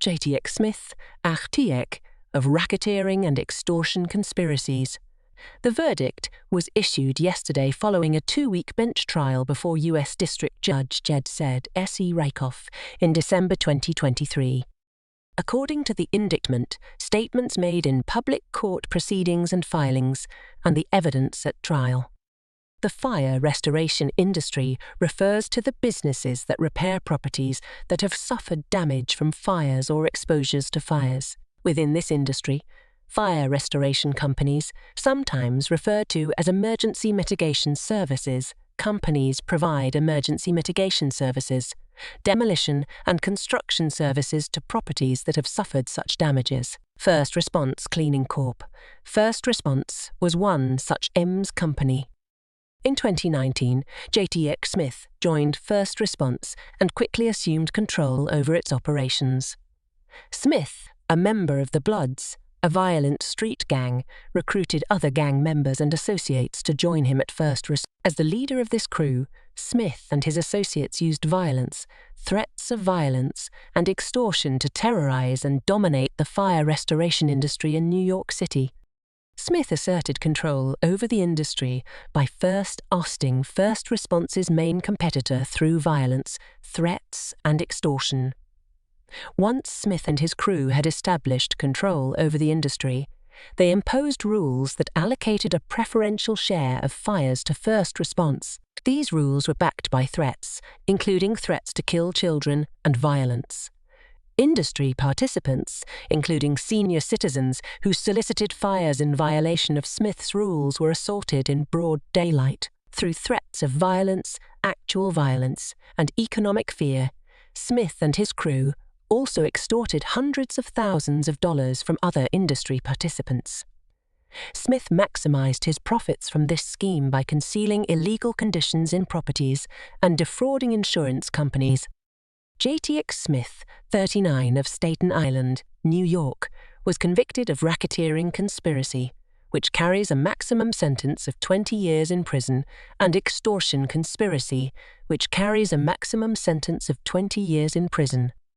Jatiek Smith, Tiek, of racketeering and extortion conspiracies. The verdict was issued yesterday following a 2-week bench trial before U.S. District Judge Jed S.E. Rakoff in December 2023. According to the indictment, statements made in public court proceedings and filings, and the evidence at trial. The fire restoration industry refers to the businesses that repair properties that have suffered damage from fires or exposures to fires. Within this industry, fire restoration companies, sometimes referred to as emergency mitigation services, companies provide emergency mitigation services, demolition and construction services to properties that have suffered such damages. First Response Cleaning Corp. First Response was one such EMS company. In 2019, Jatiek Smith joined First Response and quickly assumed control over its operations. Smith, a member of the Bloods, a violent street gang, recruited other gang members and associates to join him at First Response. As the leader of this crew, Smith and his associates used violence, threats of violence, and extortion to terrorize and dominate the fire restoration industry in New York City. Smith asserted control over the industry by first ousting First Response's main competitor through violence, threats, and extortion. Once Smith and his crew had established control over the industry, they imposed rules that allocated a preferential share of fires to First Response. These rules were backed by threats, including threats to kill children and violence. Industry participants, including senior citizens who solicited fires in violation of Smith's rules, were assaulted in broad daylight. Through threats of violence, actual violence, and economic fear, Smith and his crew also extorted hundreds of thousands of dollars from other industry participants. Smith maximized his profits from this scheme by concealing illegal conditions in properties and defrauding insurance companies. Jatiek Smith, 39, of Staten Island, New York, was convicted of racketeering conspiracy, which carries a maximum sentence of 20 years in prison, and extortion conspiracy, which carries a maximum sentence of 20 years in prison.